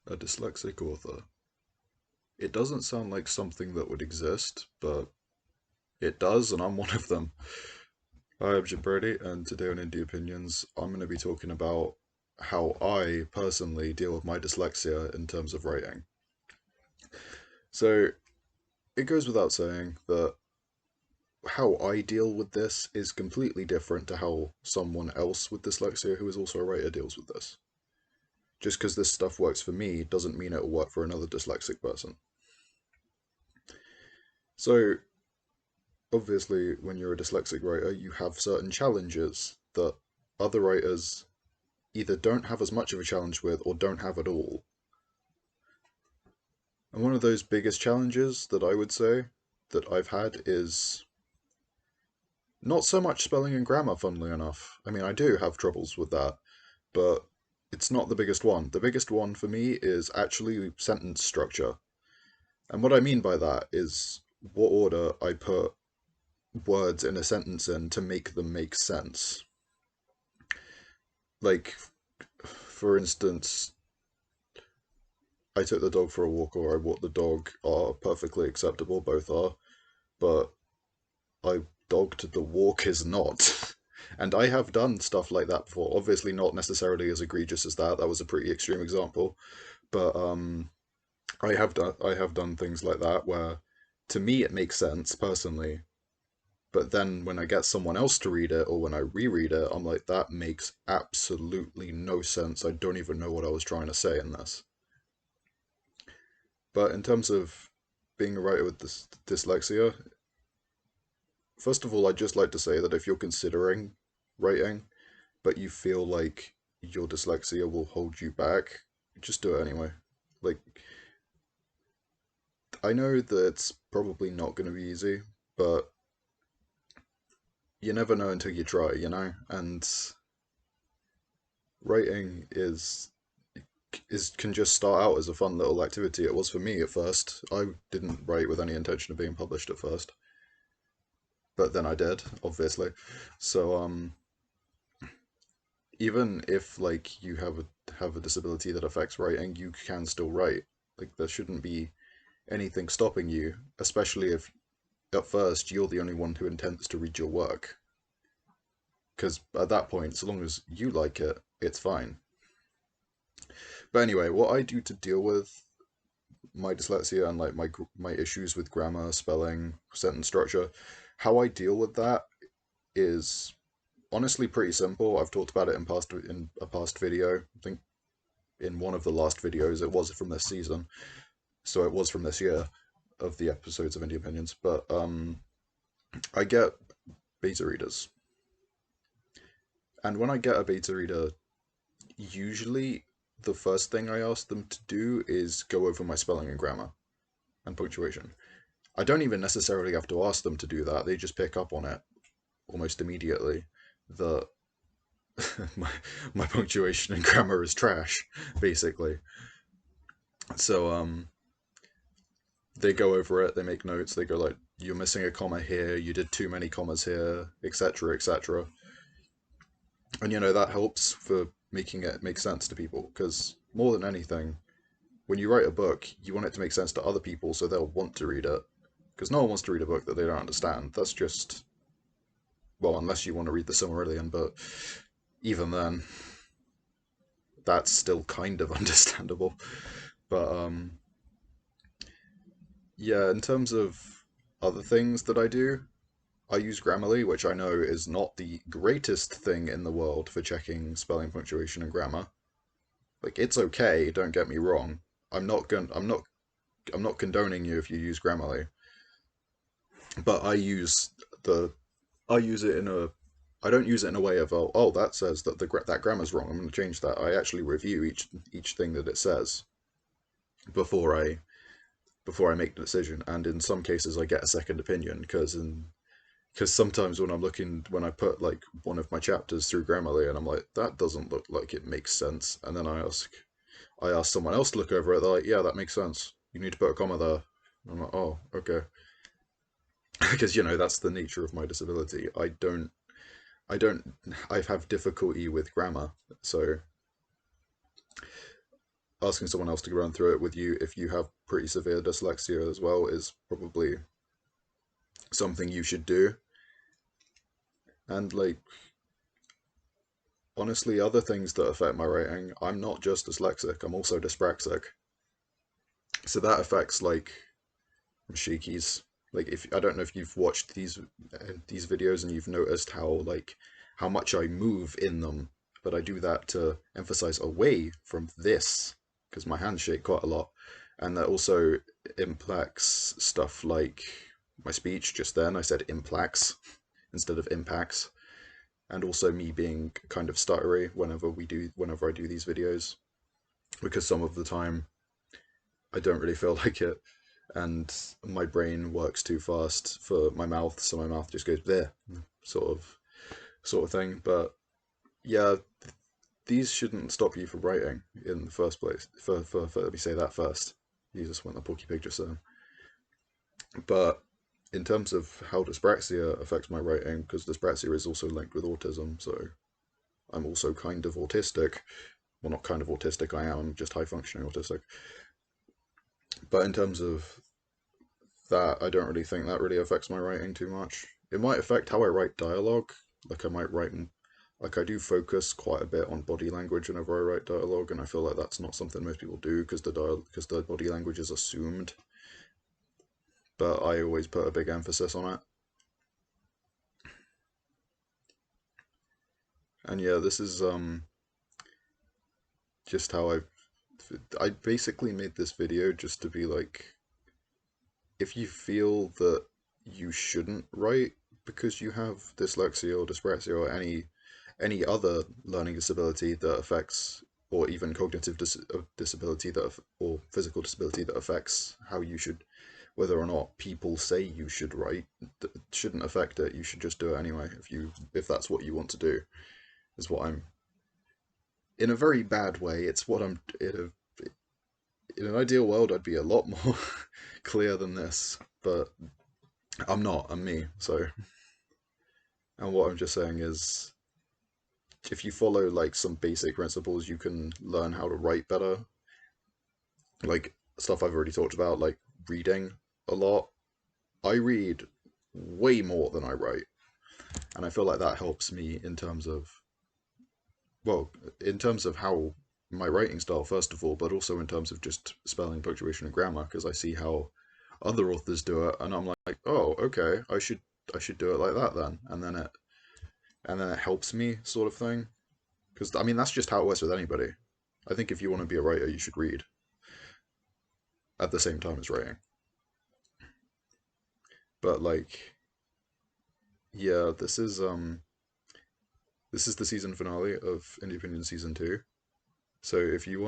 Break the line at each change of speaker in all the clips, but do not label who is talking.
A dyslexic author. It doesn't sound like something that would exist, but it does, and I'm one of them. Hi, I'm Jim Brody, and today on Indie Opinions, I'm going to be talking about how I personally deal with my dyslexia in terms of writing. So, it goes without saying that how I deal with this is completely different to how someone else with dyslexia who is also a writer deals with this. Just because this stuff works for me doesn't mean it will work for another dyslexic person. So, obviously, when you're a dyslexic writer, you have certain challenges that other writers either don't have as much of a challenge with or don't have at all. And one of those biggest challenges that I would say that I've had is not so much spelling and grammar, funnily enough. I mean, I do have troubles with that, but it's not the biggest one. The biggest one for me is actually sentence structure. And what I mean by that is what order I put words in a sentence in to make them make sense. Like, for instance, I took the dog for a walk or I walked the dog are perfectly acceptable, both are, but I dogged the walk is not. And I have done stuff like that before. Obviously not necessarily as egregious as that. That was a pretty extreme example. But I have done things like that where to me it makes sense personally, but then when I get someone else to read it or when I reread it, I'm like, that makes absolutely no sense. I don't even know what I was trying to say in this. But in terms of being a writer with dyslexia, first of all, I'd just like to say that if you're considering writing, but you feel like your dyslexia will hold you back, just do it anyway. Like, I know that it's probably not going to be easy, but you never know until you try, you know? And writing is can just start out as a fun little activity. It was for me at first. I didn't write with any intention of being published at first, but then I did, obviously. So even if like you have a disability that affects writing, you can still write. Like there shouldn't be anything stopping you, especially if at first you're the only one who intends to read your work. Because at that point, so long as you like it, it's fine. But anyway, what I do to deal with my dyslexia and like my issues with grammar, spelling, sentence structure, how I deal with that is honestly pretty simple. I've talked about it in a past video. I think in one of the last videos. It was from this season, so it was from this year of the episodes of Indie Opinions. But I get beta readers, and when I get a beta reader, usually the first thing I ask them to do is go over my spelling and grammar and punctuation. I don't even necessarily have to ask them to do that. They just pick up on it almost immediately that my my punctuation and grammar is trash, basically. So they go over it, they make notes, they go like, you're missing a comma here, you did too many commas here, etc., etc. And that helps for making it make sense to people, because more than anything, when you write a book, you want it to make sense to other people so they'll want to read it. Because no one wants to read a book that they don't understand. That's just, well, unless you want to read the Silmarillion, but even then, that's still kind of understandable. But yeah, in terms of other things that I do, I use Grammarly, which I know is not the greatest thing in the world for checking spelling, punctuation, and grammar. Like it's okay, don't get me wrong. I'm not condoning you if you use Grammarly, but the I use it in a I don't use it in a way of that says that that grammar's wrong. I'm going to change that. I actually review each thing that it says before I make the decision, and in some cases I get a second opinion because sometimes when I put like one of my chapters through Grammarly and I'm like, that doesn't look like it makes sense, and then I ask someone else to look over it. They're like, yeah, that makes sense. You need to put a comma there. And I'm like, oh, okay, because that's the nature of my disability. I don't, I have difficulty with grammar, so asking someone else to run through it with you if you have pretty severe dyslexia as well is probably something you should do. And like, honestly, other things that affect my writing, I'm not just dyslexic, I'm also dyspraxic. So that affects like shakies. Like, if I don't know if you've watched these videos and you've noticed how much I move in them, but I do that to emphasize away from this because my hands shake quite a lot, and that also impacts stuff like my speech. Just then I said impacts instead of impacts, and also me being kind of stuttery whenever I do these videos, because some of the time I don't really feel like it, and my brain works too fast for my mouth, so my mouth just goes there, sort of thing. But yeah, these shouldn't stop you from writing in the first place. For let me say that first. Jesus, when the Porky Pig just said. But in terms of how dyspraxia affects my writing, because dyspraxia is also linked with autism, so I'm also kind of autistic. Well, not kind of autistic, I am just high functioning autistic. But in terms of that, I don't really think that really affects my writing too much. It might affect how I write dialogue. Like I might write, like I do focus quite a bit on body language whenever I write dialogue, and I feel like that's not something most people do because the body language is assumed. But I always put a big emphasis on it. And yeah, this is just how I basically made this video just to be like, if you feel that you shouldn't write because you have dyslexia or dyspraxia or any other learning disability that affects, or even cognitive disability or physical disability that affects how you should, whether or not people say you should write, that shouldn't affect it. You should just do it anyway if that's what you want to do. Is what I'm, in a very bad way. It's what I'm in an ideal world. I'd be a lot more clear than this, but I'm not. I'm me. So, and what I'm just saying is, if you follow like some basic principles, you can learn how to write better. Like stuff I've already talked about, like reading a lot. I read way more than I write, and I feel like that helps me in terms of, well, in terms of how my writing style, first of all, but also in terms of just spelling, punctuation, and grammar, because I see how other authors do it, and I'm like, oh, okay, I should do it like that then, and then it helps me, sort of thing. Because I mean, that's just how it works with anybody. I think if you want to be a writer, you should read at the same time as writing. But like, yeah, this is the season finale of Indie Opinion season 2. So if you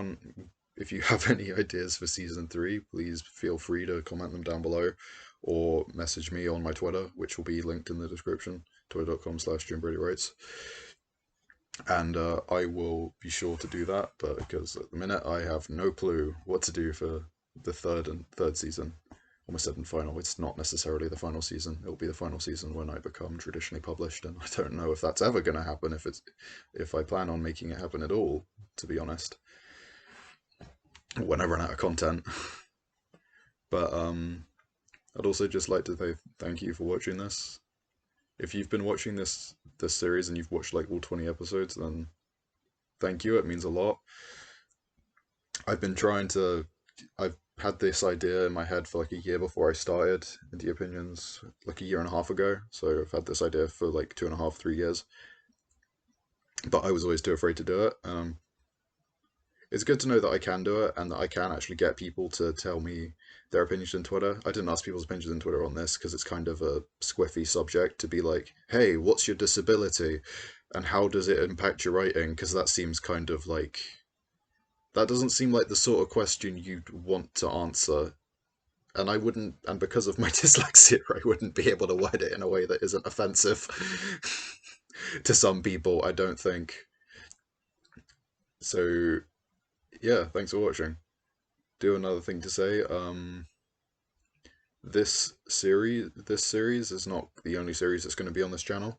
have any ideas for season 3, please feel free to comment them down below, or message me on my Twitter, which will be linked in the description, twitter.com/JimBradyWrites. And I will be sure to do that, but because at the minute I have no clue what to do for the third season. Almost said in final. It's not necessarily the final season. It'll be the final season when I become traditionally published, and I don't know if that's ever going to happen. If I plan on making it happen at all, to be honest, when I run out of content. But I'd also just like to say thank you for watching this. If you've been watching this series and you've watched like all 20 episodes, then thank you. It means a lot. I've been trying to. I've had this idea in my head for like a year before I started Indie Opinions, like a year and a half ago. So I've had this idea for like 2.5, 3 years. But I was always too afraid to do it. It's good to know that I can do it and that I can actually get people to tell me their opinions on Twitter. I didn't ask people's opinions on Twitter on this because it's kind of a squiffy subject to be like, hey, what's your disability? And how does it impact your writing? Because that seems kind of like, that doesn't seem like the sort of question you'd want to answer. And I wouldn't, and because of my dyslexia, I wouldn't be able to word it in a way that isn't offensive to some people, I don't think. So, yeah, thanks for watching. Do another thing to say, this series is not the only series that's going to be on this channel.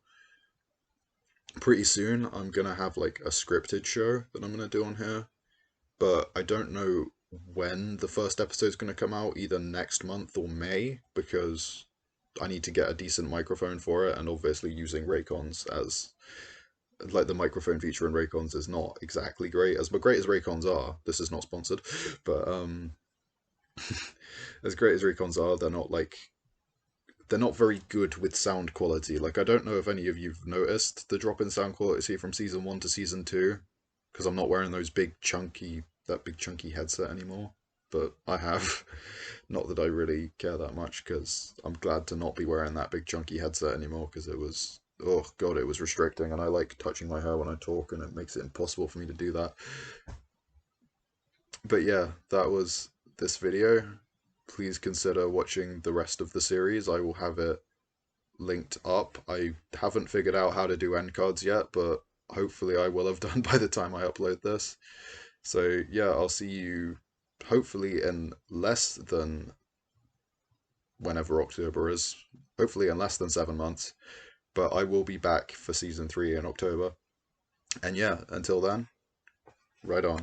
Pretty soon, I'm going to have like a scripted show that I'm going to do on here. but I don't know when the first episode's going to come out, either next month or May, because I need to get a decent microphone for it, and obviously using Raycons as like the microphone feature in Raycons is not exactly great. As great as Raycons are, this is not sponsored, but as great as Raycons are, they're not very good with sound quality. Like, I don't know if any of you've noticed the drop in sound quality from season 1 to season 2, because I'm not wearing that big chunky headset anymore. But I have. Not that I really care that much, because I'm glad to not be wearing that big chunky headset anymore, because it was, oh god, it was restricting, and I like touching my hair when I talk, and it makes it impossible for me to do that. But yeah, that was this video. Please consider watching the rest of the series. I will have it linked up. I haven't figured out how to do end cards yet, but hopefully I will have done by the time I upload this. So yeah, I'll see you hopefully in less than whenever October is. Hopefully in less than 7 months. But I will be back for season 3 in October. And yeah, until then, right on.